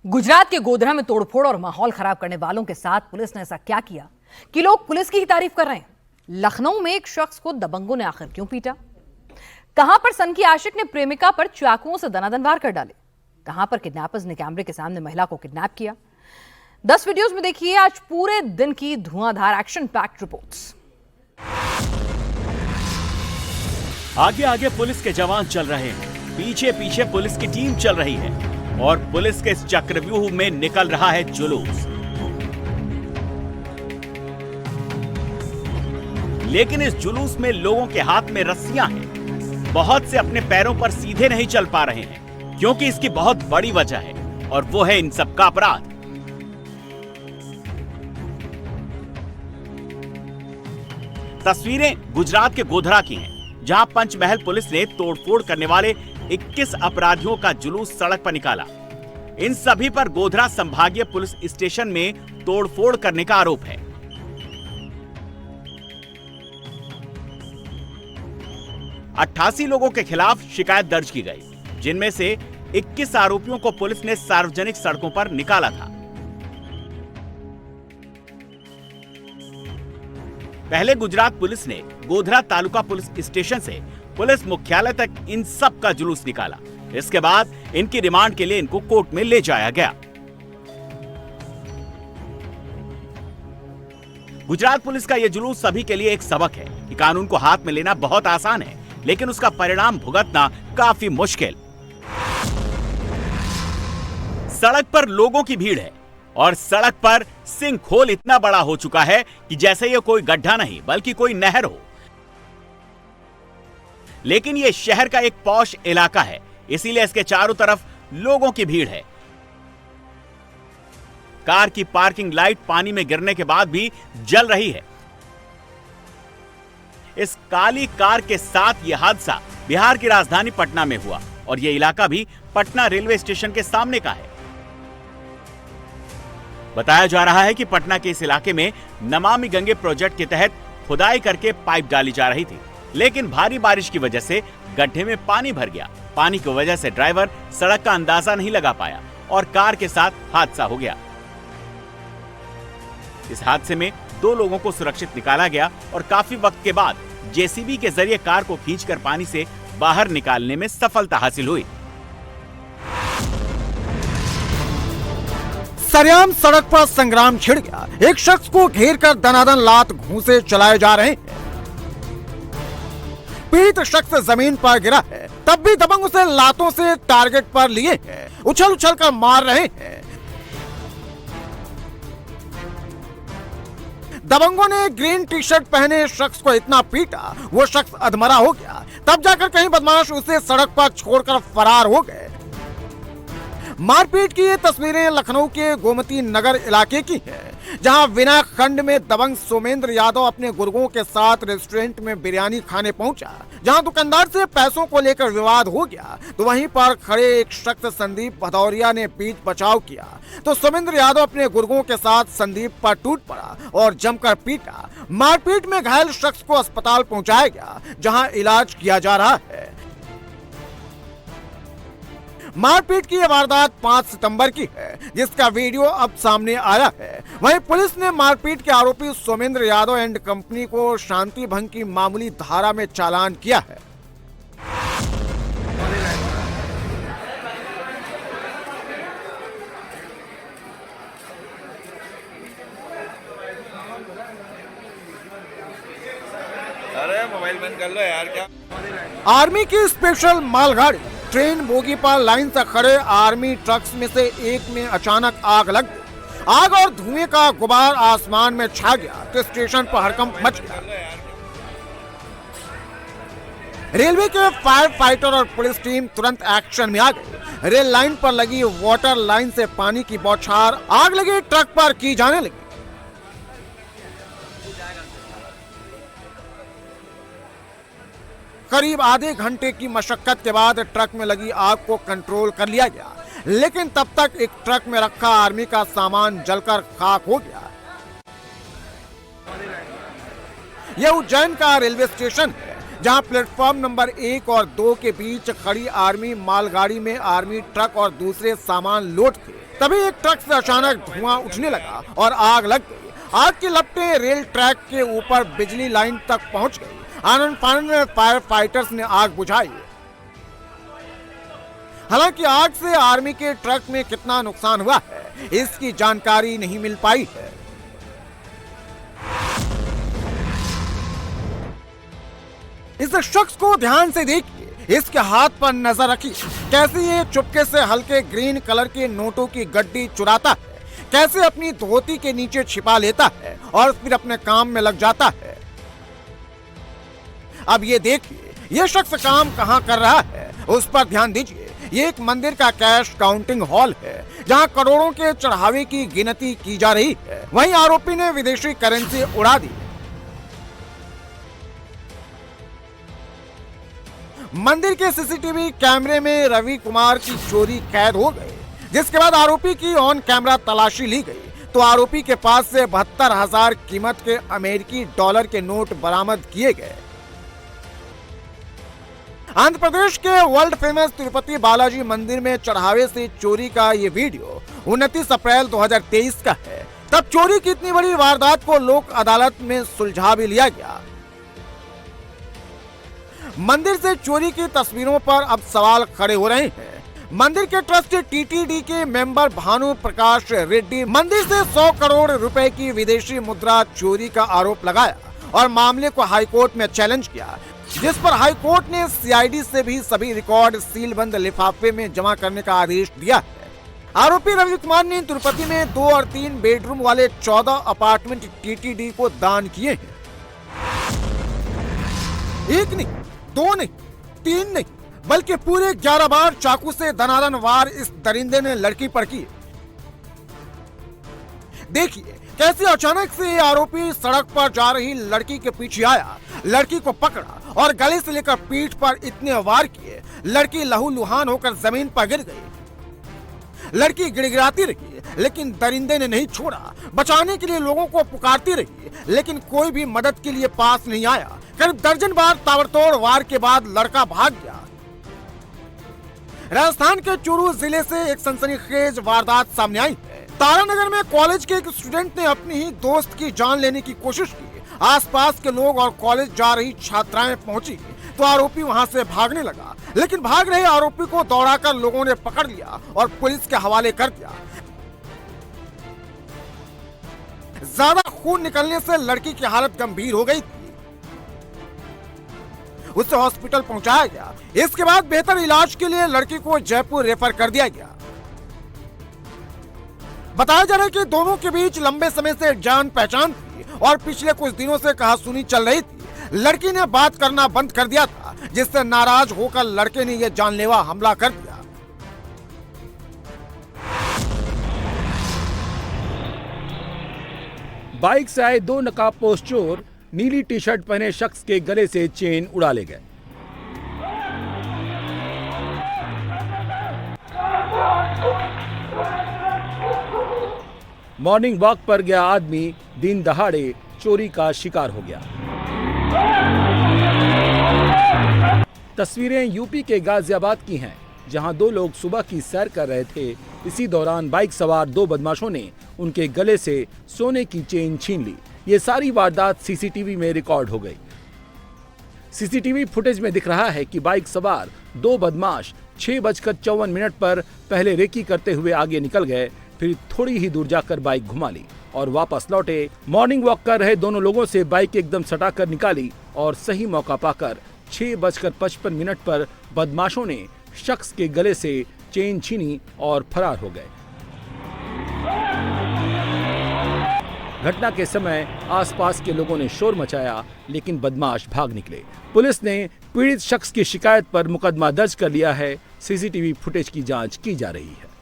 गुजरात के गोधरा में तोड़फोड़ और माहौल खराब करने वालों के साथ पुलिस ने ऐसा क्या किया कि लोग पुलिस की ही तारीफ कर रहे हैं। लखनऊ में एक शख्स को दबंगों ने आखिर क्यों पीटा? कहां पर सन की आशिक ने प्रेमिका पर चाकुओं से दनादन वार कर डाले? कहां पर किडनैपर्स ने कैमरे के सामने महिला को किडनैप किया? 10 वीडियोस में देखिए आज पूरे दिन की धुआंधार एक्शन पैक्ड रिपोर्ट्स। आगे आगे पुलिस के जवान चल रहे हैं, पीछे पीछे पुलिस की टीम चल रही है और पुलिस के इस चक्रव्यूह में निकल रहा है जुलूस। लेकिन इस जुलूस में लोगों के हाथ में रस्सियां हैं। बहुत से अपने पैरों पर सीधे नहीं चल पा रहे हैं क्योंकि इसकी बहुत बड़ी वजह है और वो है इन सबका अपराध। तस्वीरें गुजरात के गोधरा की हैं, जहां पंचमहल पुलिस ने तोड़फोड़ करने वाले 21 अपराधियों का जुलूस सड़क पर निकाला। इन सभी पर गोधरा संभागीय पुलिस स्टेशन में तोड़फोड़ करने का आरोप है। अट्ठासी लोगों के खिलाफ शिकायत दर्ज की गई, जिनमें से 21 आरोपियों को पुलिस ने सार्वजनिक सड़कों पर निकाला था। पहले गुजरात पुलिस ने गोधरा तालुका पुलिस स्टेशन से पुलिस मुख्यालय तक इन सब का जुलूस निकाला। इसके बाद इनकी रिमांड के लिए इनको कोर्ट में ले जाया गया। गुजरात पुलिस का यह जुलूस सभी के लिए एक सबक है कि कानून को हाथ में लेना बहुत आसान है, लेकिन उसका परिणाम भुगतना काफी मुश्किल। सड़क पर लोगों की भीड़ है और सड़क पर सिंकहोल इतना बड़ा हो चुका है कि जैसे ये कोई गड्ढा नहीं बल्कि कोई नहर हो। लेकिन ये शहर का एक पॉश इलाका है, इसीलिए इसके चारों तरफ लोगों की भीड़ है। कार की पार्किंग लाइट पानी में गिरने के बाद भी जल रही है। इस काली कार के साथ यह हादसा बिहार की राजधानी पटना में हुआ और यह इलाका भी पटना रेलवे स्टेशन के सामने का है। बताया जा रहा है कि पटना के इस इलाके में नमामि गंगे प्रोजेक्ट के तहत खुदाई करके पाइप डाली जा रही थी, लेकिन भारी बारिश की वजह से गड्ढे में पानी भर गया। पानी की वजह से ड्राइवर सड़क का अंदाजा नहीं लगा पाया और कार के साथ हादसा हो गया। इस हादसे में 2 लोगों को सुरक्षित निकाला गया और काफी वक्त के बाद जेसीबी के जरिए कार को खींचकर पानी से बाहर निकालने में सफलता हासिल हुई। सरेआम सड़क पर संग्राम छिड़ गया। एक शख्स को घेर कर दनादन लात घूंसे चलाए जा रहे हैं। पीड़ित शख्स जमीन पर गिरा है, तब भी दबंग उसे लातों से टारगेट पर लिए हैं, उछल उछल कर मार रहे हैं। दबंगों ने ग्रीन टी शर्ट पहने शख्स को इतना पीटा, वो शख्स अधमरा हो गया। तब जाकर कहीं बदमाश उसे सड़क पर छोड़कर फरार हो गए। मारपीट की ये तस्वीरें लखनऊ के गोमती नगर इलाके की हैं, जहां बिना खंड में दबंग सोमेंद्र यादव अपने गुर्गों के साथ रेस्टोरेंट में बिरयानी खाने पहुंचा। जहां दुकानदार से पैसों को लेकर विवाद हो गया, तो वहीं पर खड़े एक शख्स संदीप भदौरिया ने बीच बचाव किया, तो सोमेंद्र यादव अपने गुर्गों के साथ संदीप पर टूट पड़ा और जमकर पीटा। मारपीट में घायल शख्स को अस्पताल पहुंचाया गया, जहां इलाज किया जा रहा है। मारपीट की यह वारदात 5 सितंबर की है, जिसका वीडियो अब सामने आया है। वहीं पुलिस ने मारपीट के आरोपी सोमेंद्र यादव एंड कंपनी को शांति भंग की मामूली धारा में चालान किया है। अरे मोबाइल बंद कर लो यार। क्या आर्मी की स्पेशल मालगाड़ी ट्रेन बोगी पर लाइन से खड़े आर्मी ट्रक्स में से एक में अचानक आग लग गई। आग और धुएं का गुबार आसमान में छा गया तो स्टेशन पर हड़कंप मच गया। रेलवे के फायर फाइटर और पुलिस टीम तुरंत एक्शन में आ गई। रेल लाइन पर लगी वाटर लाइन से पानी की बौछार आग लगे ट्रक पर की जाने लगी। करीब आधे घंटे की मशक्कत के बाद ट्रक में लगी आग को कंट्रोल कर लिया गया, लेकिन तब तक एक ट्रक में रखा आर्मी का सामान जलकर खाक हो गया। यह उज्जैन का रेलवे स्टेशन है, जहां प्लेटफॉर्म नंबर 1 और 2 के बीच खड़ी आर्मी मालगाड़ी में आर्मी ट्रक और दूसरे सामान लोड थे। तभी एक ट्रक से अचानक धुआं उठने लगा और आग लग गई। आग की लपटें रेल ट्रैक के ऊपर बिजली लाइन तक पहुंच गई। आनंद फानंद में फायर फाइटर्स ने आग बुझाई। हालांकि आग से आर्मी के ट्रक में कितना नुकसान हुआ है इसकी जानकारी नहीं मिल पाई है। इस शख्स को ध्यान से देखिए, इसके हाथ पर नजर रखिए, कैसे ये चुपके से हल्के ग्रीन कलर के नोटों की गड्डी चुराता है, कैसे अपनी धोती के नीचे छिपा लेता है और फिर अपने काम में लग जाता है। अब ये देखिए, ये शख्स काम कहां कर रहा है उस पर ध्यान दीजिए। ये एक मंदिर का कैश काउंटिंग हॉल है जहां करोड़ों के चढ़ावे की गिनती की जा रही है। वहीं आरोपी ने विदेशी करेंसी उड़ा दी। मंदिर के सीसीटीवी कैमरे में रवि कुमार की चोरी कैद हो गई, जिसके बाद आरोपी की ऑन कैमरा तलाशी ली गई तो आरोपी के पास से 72,000 कीमत के अमेरिकी डॉलर के नोट बरामद किए गए। आंध्र प्रदेश के वर्ल्ड फेमस तिरुपति बालाजी मंदिर में चढ़ावे से चोरी का ये वीडियो 29 अप्रैल 2023 का है। तब चोरी की इतनी बड़ी वारदात को लोक अदालत में सुलझा भी लिया गया। मंदिर से चोरी की तस्वीरों पर अब सवाल खड़े हो रहे हैं। मंदिर के ट्रस्ट टीटीडी के मेंबर भानु प्रकाश रेड्डी मंदिर से 100 करोड़ रुपए की विदेशी मुद्रा चोरी का आरोप लगाया और मामले को हाईकोर्ट में चैलेंज किया, जिस पर हाईकोर्ट ने सीआईडी से भी सभी रिकॉर्ड सीलबंद लिफाफे में जमा करने का आदेश दिया है। आरोपी रवि कुमार ने तिरुपति में 2 और 3 बेडरूम वाले 14 अपार्टमेंट टीटीडी को दान किए हैं। एक नहीं, 2 नहीं, 3 नहीं, बल्कि पूरे 11 बार चाकू से दनादन वार इस दरिंदे ने लड़की पर किए। देखिए कैसे अचानक से आरोपी सड़क पर जा रही लड़की के पीछे आया, लड़की को पकड़ा और गले से लेकर पीठ पर इतने वार किए, लड़की लहूलुहान होकर जमीन पर गिर गई। लड़की गिड़गिड़ाती रही लेकिन दरिंदे ने नहीं छोड़ा। बचाने के लिए लोगों को पुकारती रही लेकिन कोई भी मदद के लिए पास नहीं आया। करीब दर्जन बार ताबड़तोड़ वार के बाद लड़का भाग गया। राजस्थान के चूरू जिले से एक सनसनीखेज वारदात सामने आई है। तारानगर में कॉलेज के एक स्टूडेंट ने अपनी ही दोस्त की जान लेने की कोशिश की। आसपास के लोग और कॉलेज जा रही छात्राएं पहुंची तो आरोपी वहां से भागने लगा, लेकिन भाग रहे आरोपी को दौड़ाकर लोगों ने पकड़ लिया और पुलिस के हवाले कर दिया। ज्यादा खून निकलने से लड़की की हालत गंभीर हो गई थी, उसे हॉस्पिटल पहुंचाया गया। इसके बाद बेहतर इलाज के लिए लड़की को जयपुर रेफर कर दिया गया। बताया जा रहा है कि दोनों के बीच लंबे समय से जान पहचान थी और पिछले कुछ दिनों से कहासुनी चल रही थी। लड़की ने बात करना बंद कर दिया था, जिससे नाराज होकर लड़के ने यह जानलेवा हमला कर दिया। बाइक से आए 2 नकाबपोश चोर नीली टी शर्ट पहने शख्स के गले से चेन उड़ा ले गए। मॉर्निंग वॉक पर गया आदमी दिन दहाड़े चोरी का शिकार हो गया। तस्वीरें यूपी के गाजियाबाद की हैं, जहां 2 लोग सुबह की सैर कर रहे थे। इसी दौरान बाइक सवार 2 बदमाशों ने उनके गले से सोने की चेन छीन ली। ये सारी वारदात सीसीटीवी में रिकॉर्ड हो गई। सीसीटीवी फुटेज में दिख रहा है कि बाइक सवार 2 बदमाश 6:54 पर पहले रेकी करते हुए आगे निकल गए, फिर थोड़ी ही दूर जाकर बाइक घुमा ली और वापस लौटे। मॉर्निंग वॉक कर रहे दोनों लोगों से बाइक एकदम सटाकर निकाली और सही मौका पाकर 6:55 पर बदमाशों ने शख्स के गले से चेन छीनी और फरार हो गए। घटना के समय आसपास के लोगों ने शोर मचाया, लेकिन बदमाश भाग निकले। पुलिस ने पीड़ित शख्स की शिकायत पर मुकदमा दर्ज कर लिया है। सीसीटीवी फुटेज की जांच की जा रही है।